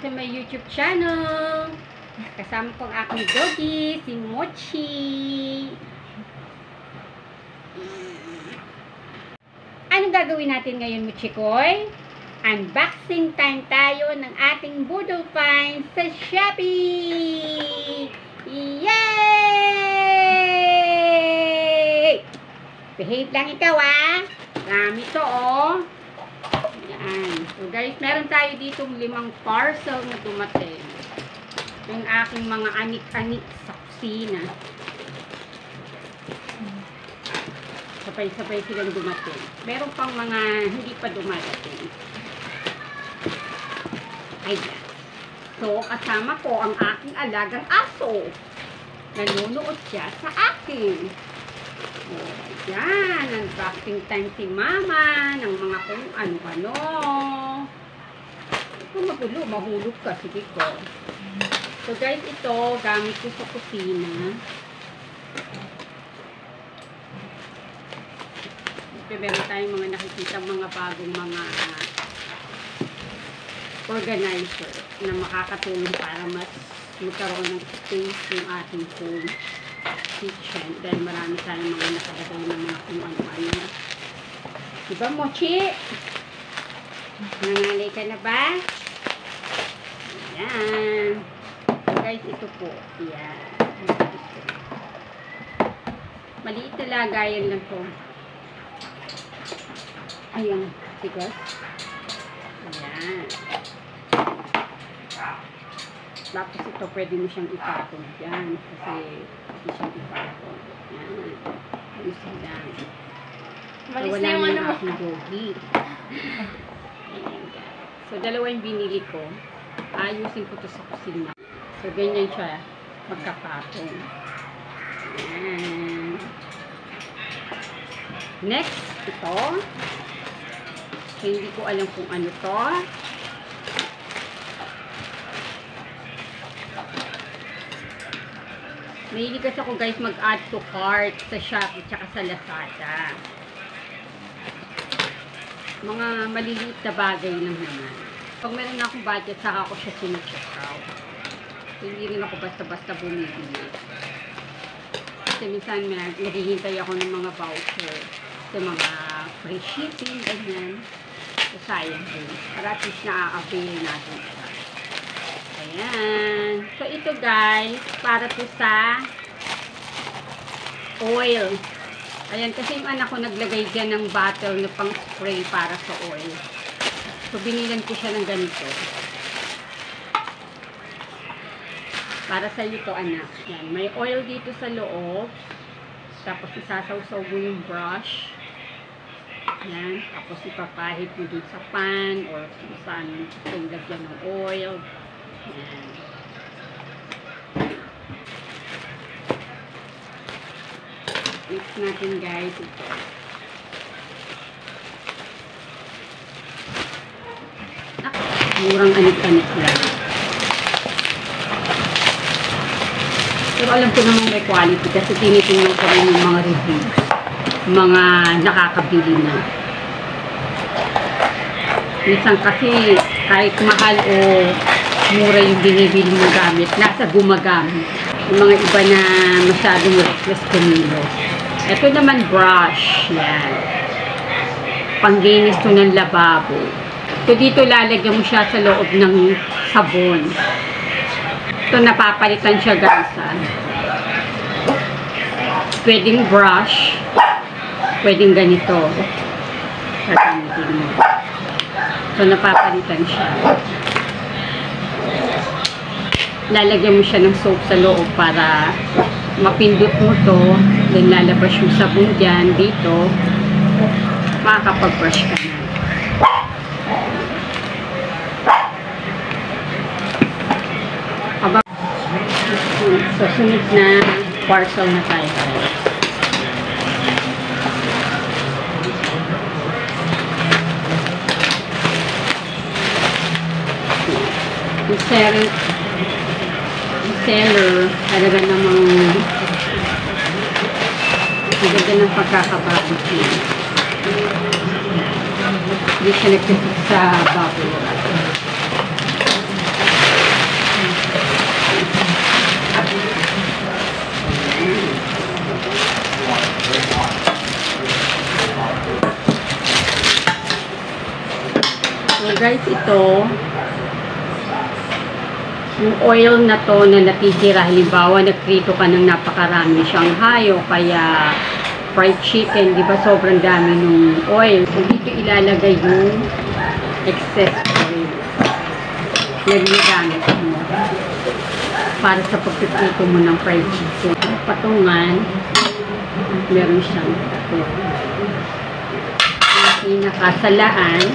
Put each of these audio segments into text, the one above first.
to my YouTube channel. Kasama ko ang aking doggy, si Mochi. Anong gagawin natin ngayon, Mochikoy? Unboxing time tayo ng ating Boodle Finds sa Shopee! Yay! Behave lang ikaw, ah! Dami to, oh! Yan. So guys, meron tayo dito 5 parcel na dumating. Yung aking mga anik-anik sa kusina. Sabay-sabay silang dumating. Meron pang mga hindi pa dumating. Ayan. So, kasama ko ang aking alagang aso. Nanonood siya sa akin. Yan, unboxing time si Mama ng mga kung ano-ano. Kung magulo, mahulog ka. Sige ko. So guys, ito, gamit ko sa kusina. Ito, meron tayong mga nakikita mga bagong mga organizer na makakatulong para mas magkaroon ng space yung ating home kitchen. Dahil marami tayong mga nakalagay ng mga kung ano-ano. Diba, Mochi? Nangalay ka na ba? Ayan. So, guys, ito po. Ayan. Maliit na lagayan lang po. Ayan. Sigos. Ayan. Tapos ito, pwede mo siyang ipatong dyan. Kasi, hindi siyang ipatong. Yan. Ayos lang. Malis na yung ano mo. Doggy. So, dalawa yung binili ko. Ayusin ko to sa kusina. So, ganyan siya. Magkapatong. Yan. Next, ito. So, hindi ko alam kung ano to. Mahilig kasi ako guys mag-add to cart sa Shopee tsaka sa Lazada. Mga maliliit na bagay lang naman. Pag meron na akong budget, saka ako siya sine-check out. So, hindi rin ako basta-basta bumibili. Kasi minsan naghihintay ako ng mga voucher. Sa mga free shipping, ganyan. So, sayang din. Para at least na-avail natin siya. Ayan. So, ito guys, para to sa oil. Ayan, kasi yung anak ko naglagay dyan ng bottle na pang spray para sa oil. So, binilan ko siya ng ganito. Para sa iyo to, anak. Ayan, may oil dito sa loob. Tapos, isasawsaw mo yung brush. Ayan. Tapos, ipapahid mo dun sa pan or kung saan yung lagyan ng oil. Ayan. Mix natin guys ito. Murang anik-anik lang. Pero alam ko naman may quality kasi tinitingnan ko rin yung mga reviews. Mga nakakabili na. Minsan kasi kahit mahal o mura yung binibili mong gamit, nasa gumagamit. Yung mga iba na masyadong reckless kumilos. Ito naman brush. Yan. Panglinis to ng lababo. So dito lalagyan mo siya sa loob ng sabon. Ito napapalitan siya guys. Pwedeng brush. Pwedeng ganito. Gagamitin mo. So napapalitan siya. Lalagyan mo siya ng soap sa loob para mapindot mo to, then lalabas yung sabon dyan dito, makakapag-brush ka na. Aba, so sunod na parcel na tayo. Seller, talaga namang maganda ng pagkakababot niya. Hindi siya nagkasip sa bubble wrap. guys, ito, yung oil na to na natitira, halimbawa, nagprito ka ng napakarami Shanghai o kaya fried chicken, di ba sobrang dami nung oil. So, dito ilalagay yung excess oil na ginagamit mo para sa pagpiprito mo ng fried chicken. Patungan, meron siyang pinakasalaan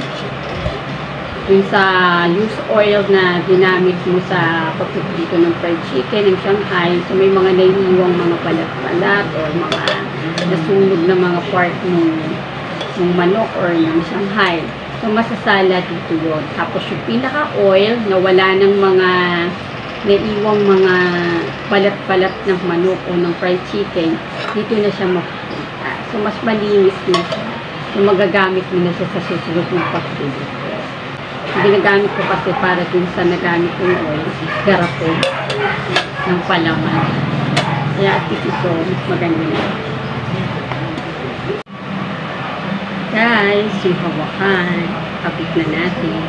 yung sa used oil na ginamit mo sa pagpiprito ng fried chicken ng Shanghai. So may mga naiiwang mga balat-balat o mga nasunog na mga part ng manok or ng Shanghai. So masasala dito yun. Tapos yung pinaka-oil na wala ng mga naiiwang mga balat-balat ng manok o ng fried chicken, dito na siya mapupunta. So mas malinis na siya. So magagamit mo na siya sa susunod ng pagpiprito. Ginagamit ko kasi para dun sa nagamit yung oil, garapon ng palaman. Kaya at least ito, maganda na. Guys, yung hawakan, kapit na natin.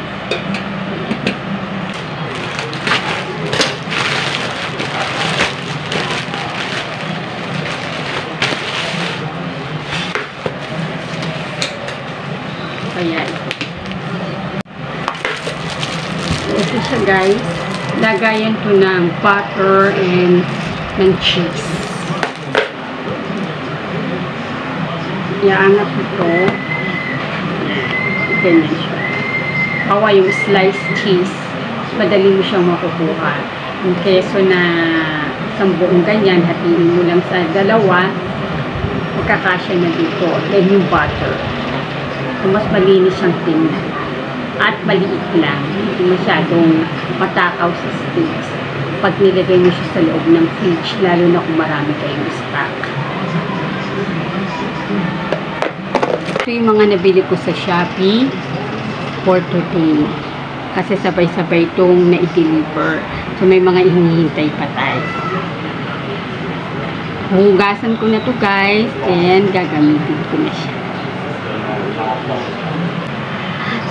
Ayan. Ito siya guys, lagayan to ng butter and ng cheese. Iangat ito. Ganyan siya. Kawa yung sliced cheese, madali mo siyang makukuha. Yung keso na isang buong ganyan, hatiin mo lang sa dalawa, magkakasya na dito. Then yung butter. So, mas malinis siyang tingnan. At maliit lang. Hindi masyadong matakaw sa steaks. Pag nilagay mo siya sa loob ng fridge, lalo na kung marami kayong stock. Ito yung mga nabili ko sa Shopee for today. Kasi sabay-sabay itong na-deliver. So may mga hinihintay pa tayo. Hugasan ko na to guys. And gagamitin ko na siya.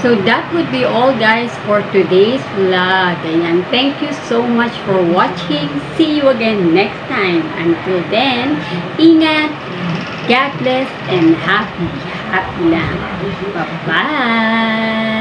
So that would be all guys for today's vlog. Ayan, thank you so much for watching. See you again next time. Until then, ingat, God bless, and happy lang. Bye-bye!